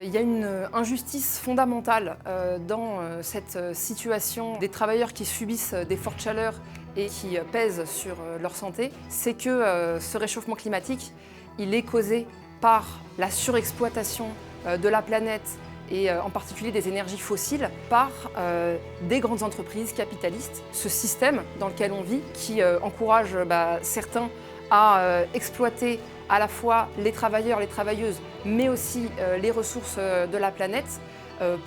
Il y a une injustice fondamentale dans cette situation des travailleurs qui subissent des fortes chaleurs et qui pèsent sur leur santé, c'est que ce réchauffement climatique, il est causé par la surexploitation de la planète et en particulier des énergies fossiles par des grandes entreprises capitalistes. Ce système dans lequel on vit qui encourage certains à exploiter à la fois les travailleurs, les travailleuses, mais aussi les ressources de la planète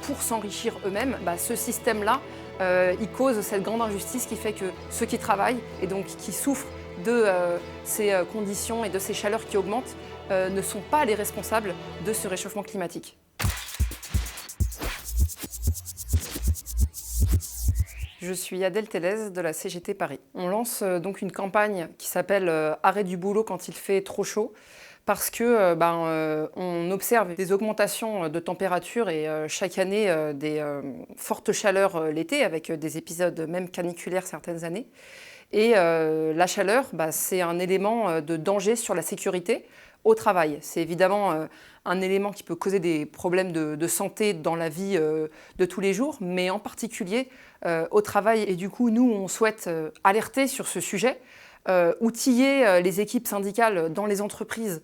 pour s'enrichir eux-mêmes, ce système-là, il cause cette grande injustice qui fait que ceux qui travaillent et donc qui souffrent de ces conditions et de ces chaleurs qui augmentent ne sont pas les responsables de ce réchauffement climatique. Je suis Adèle Tellez de la CGT Paris. On lance donc une campagne qui s'appelle Arrêt du boulot quand il fait trop chaud parce que on observe des augmentations de température et chaque année des fortes chaleurs l'été avec des épisodes même caniculaires certaines années. Et la chaleur, c'est un élément de danger sur la sécurité au travail. C'est évidemment un élément qui peut causer des problèmes de santé dans la vie de tous les jours, mais en particulier au travail. Et du coup, nous, on souhaite alerter sur ce sujet, outiller les équipes syndicales dans les entreprises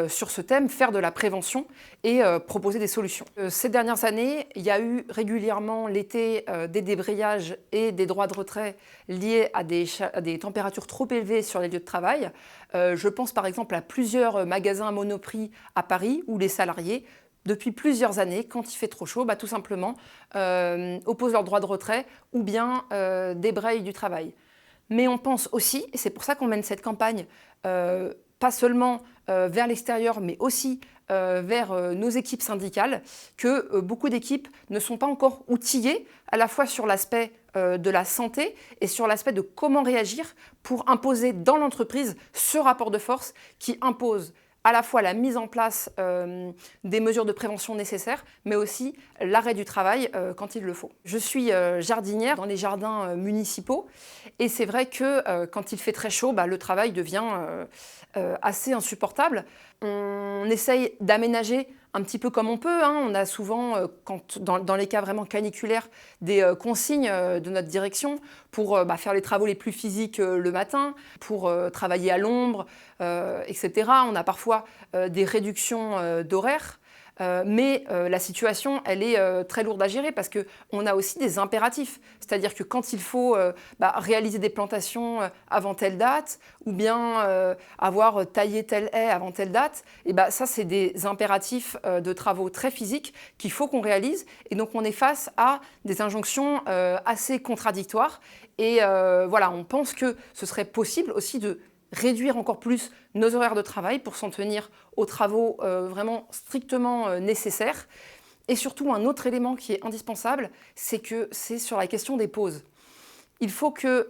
sur ce thème, faire de la prévention et proposer des solutions. Ces dernières années, il y a eu régulièrement l'été des débrayages et des droits de retrait liés à des températures trop élevées sur les lieux de travail. Je pense par exemple à plusieurs magasins à Monoprix à Paris où les salariés, depuis plusieurs années, quand il fait trop chaud, tout simplement opposent leur droit de retrait ou bien débrayent du travail. Mais on pense aussi, et c'est pour ça qu'on mène cette campagne, pas seulement vers l'extérieur, mais aussi vers nos équipes syndicales, que beaucoup d'équipes ne sont pas encore outillées, à la fois sur l'aspect de la santé et sur l'aspect de comment réagir pour imposer dans l'entreprise ce rapport de force qui impose à la fois la mise en place des mesures de prévention nécessaires, mais aussi l'arrêt du travail quand il le faut. Je suis jardinière dans les jardins municipaux et c'est vrai que quand il fait très chaud, le travail devient assez insupportable. On essaye d'aménager un petit peu comme on peut. On a souvent, dans les cas vraiment caniculaires, des consignes de notre direction pour faire les travaux les plus physiques le matin, pour travailler à l'ombre, etc. On a parfois des réductions d'horaires. Mais la situation, elle est très lourde à gérer parce qu'on a aussi des impératifs. C'est-à-dire que quand il faut réaliser des plantations avant telle date ou bien avoir taillé telle haie avant telle date, et ça, c'est des impératifs de travaux très physiques qu'il faut qu'on réalise. Et donc, on est face à des injonctions assez contradictoires. Et voilà, on pense que ce serait possible aussi de réduire encore plus nos horaires de travail pour s'en tenir aux travaux vraiment strictement nécessaires. Et surtout, un autre élément qui est indispensable, c'est sur la question des pauses. Il faut que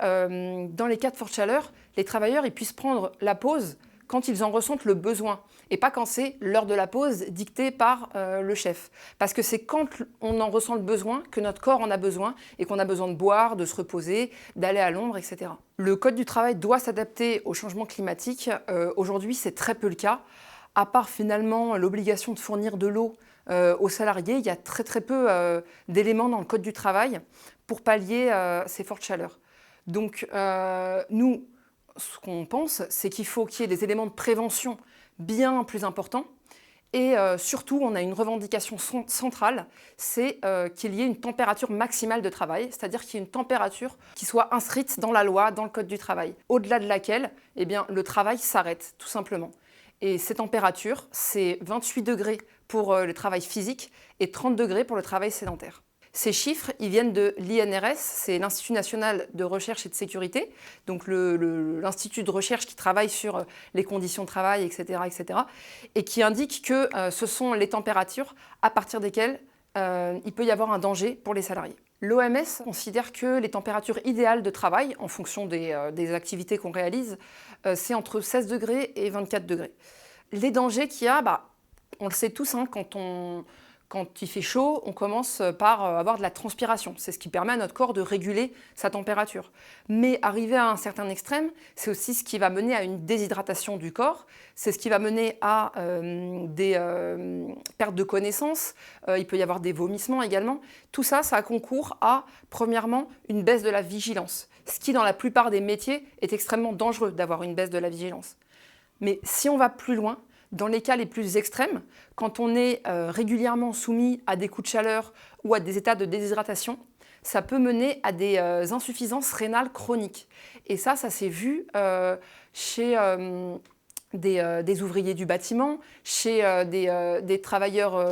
dans les cas de forte chaleur, les travailleurs ils puissent prendre la pause quand ils en ressentent le besoin et pas quand c'est l'heure de la pause dictée par le chef. Parce que c'est quand on en ressent le besoin que notre corps en a besoin et qu'on a besoin de boire, de se reposer, d'aller à l'ombre, etc. Le Code du travail doit s'adapter au changement climatique. Aujourd'hui, c'est très peu le cas. À part finalement l'obligation de fournir de l'eau aux salariés, il y a très peu d'éléments dans le Code du travail pour pallier ces fortes chaleurs. Donc nous, ce qu'on pense, c'est qu'il faut qu'il y ait des éléments de prévention bien plus importants. Et surtout, on a une revendication centrale, c'est qu'il y ait une température maximale de travail, c'est-à-dire qu'il y ait une température qui soit inscrite dans la loi, dans le Code du travail, au-delà de laquelle le travail s'arrête, tout simplement. Et ces températures, c'est 28 degrés pour le travail physique et 30 degrés pour le travail sédentaire. Ces chiffres, ils viennent de l'INRS, c'est l'Institut national de recherche et de sécurité, donc l'institut de recherche qui travaille sur les conditions de travail, etc., et qui indique que ce sont les températures à partir desquelles il peut y avoir un danger pour les salariés. L'OMS considère que les températures idéales de travail, en fonction des activités qu'on réalise, c'est entre 16 degrés et 24 degrés. Les dangers qu'il y a, on le sait tous, quand Quand il fait chaud, on commence par avoir de la transpiration. C'est ce qui permet à notre corps de réguler sa température. Mais arrivé à un certain extrême, c'est aussi ce qui va mener à une déshydratation du corps. C'est ce qui va mener à des pertes de connaissance. Il peut y avoir des vomissements également. Tout ça, ça concourt à, premièrement, une baisse de la vigilance. Ce qui, dans la plupart des métiers, est extrêmement dangereux d'avoir une baisse de la vigilance. Mais si on va plus loin, dans les cas les plus extrêmes, quand on est régulièrement soumis à des coups de chaleur ou à des états de déshydratation, ça peut mener à des insuffisances rénales chroniques. Et ça s'est vu chez des ouvriers du bâtiment, chez des travailleurs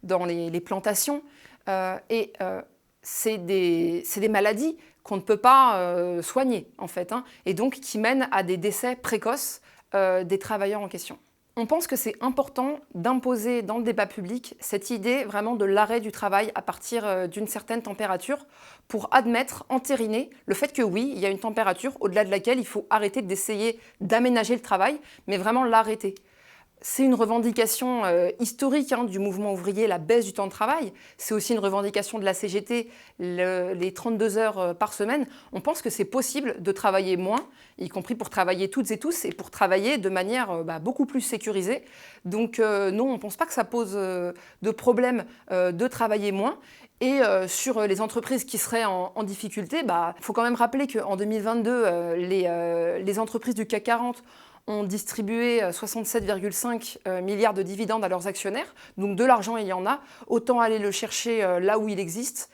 dans les plantations. C'est des maladies qu'on ne peut pas soigner, en fait, hein, et donc qui mènent à des décès précoces des travailleurs en question. On pense que c'est important d'imposer dans le débat public cette idée vraiment de l'arrêt du travail à partir d'une certaine température pour admettre, entériner le fait que oui, il y a une température au-delà de laquelle il faut arrêter d'essayer d'aménager le travail, mais vraiment l'arrêter. C'est une revendication historique du mouvement ouvrier, la baisse du temps de travail. C'est aussi une revendication de la CGT, les 32 heures par semaine. On pense que c'est possible de travailler moins, y compris pour travailler toutes et tous, et pour travailler de manière beaucoup plus sécurisée. Donc non, on ne pense pas que ça pose de problème de travailler moins. Et sur les entreprises qui seraient en difficulté, il faut quand même rappeler qu'en 2022, les entreprises du CAC 40 ont distribué 67,5 milliards de dividendes à leurs actionnaires. Donc de l'argent, il y en a. Autant aller le chercher là où il existe,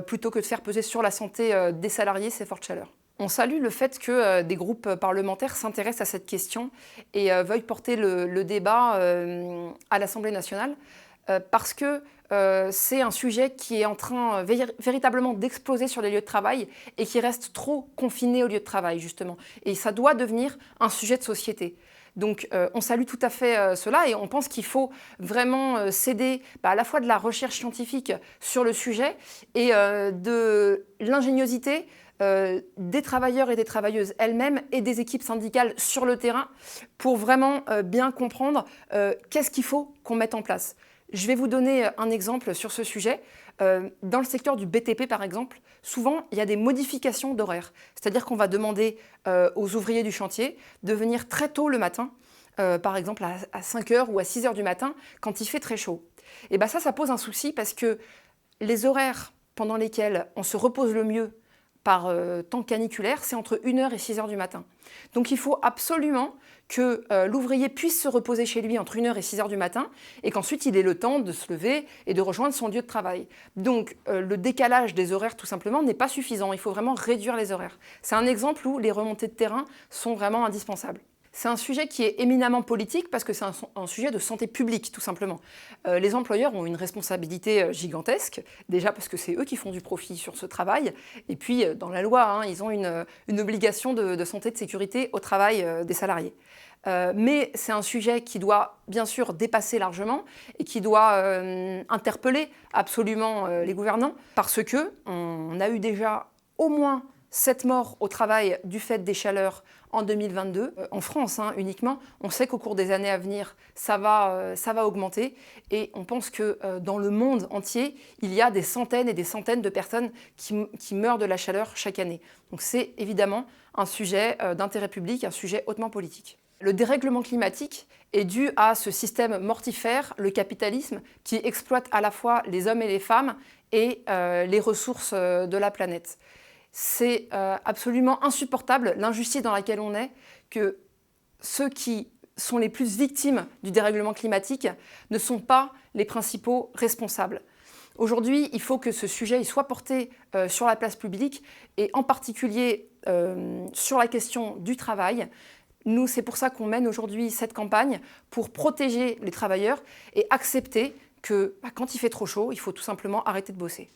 plutôt que de faire peser sur la santé des salariés ces fortes chaleurs. On salue le fait que des groupes parlementaires s'intéressent à cette question et veuillent porter le débat à l'Assemblée nationale, parce que c'est un sujet qui est en train véritablement d'exploser sur les lieux de travail et qui reste trop confiné aux lieux de travail, justement. Et ça doit devenir un sujet de société. Donc on salue tout à fait cela et on pense qu'il faut vraiment céder à la fois de la recherche scientifique sur le sujet et de l'ingéniosité des travailleurs et des travailleuses elles-mêmes et des équipes syndicales sur le terrain pour vraiment bien comprendre qu'est-ce qu'il faut qu'on mette en place. Je vais vous donner un exemple sur ce sujet. Dans le secteur du BTP, par exemple, souvent, il y a des modifications d'horaire. C'est-à-dire qu'on va demander aux ouvriers du chantier de venir très tôt le matin, par exemple à 5 h ou à 6 h du matin, quand il fait très chaud. Et bien ça pose un souci parce que les horaires pendant lesquels on se repose le mieux par temps caniculaire, c'est entre 1 h et 6 h du matin. Donc il faut absolument que l'ouvrier puisse se reposer chez lui entre 1 h et 6 h du matin et qu'ensuite il ait le temps de se lever et de rejoindre son lieu de travail. Donc le décalage des horaires tout simplement n'est pas suffisant, il faut vraiment réduire les horaires. C'est un exemple où les remontées de terrain sont vraiment indispensables. C'est un sujet qui est éminemment politique parce que c'est un sujet de santé publique, tout simplement. Les employeurs ont une responsabilité gigantesque, déjà parce que c'est eux qui font du profit sur ce travail, et puis dans la loi, ils ont une obligation de santé et de sécurité au travail des salariés. Mais c'est un sujet qui doit bien sûr dépasser largement et qui doit interpeller absolument les gouvernants parce qu'on a eu déjà au moins 7 morts au travail du fait des chaleurs en 2022, en France uniquement. On sait qu'au cours des années à venir, ça va augmenter et on pense que dans le monde entier, il y a des centaines et des centaines de personnes qui meurent de la chaleur chaque année. Donc c'est évidemment un sujet d'intérêt public, un sujet hautement politique. Le dérèglement climatique est dû à ce système mortifère, le capitalisme, qui exploite à la fois les hommes et les femmes et les ressources de la planète. C'est absolument insupportable, l'injustice dans laquelle on est, que ceux qui sont les plus victimes du dérèglement climatique ne sont pas les principaux responsables. Aujourd'hui, il faut que ce sujet soit porté sur la place publique et en particulier sur la question du travail. Nous, c'est pour ça qu'on mène aujourd'hui cette campagne pour protéger les travailleurs et accepter que quand il fait trop chaud, il faut tout simplement arrêter de bosser.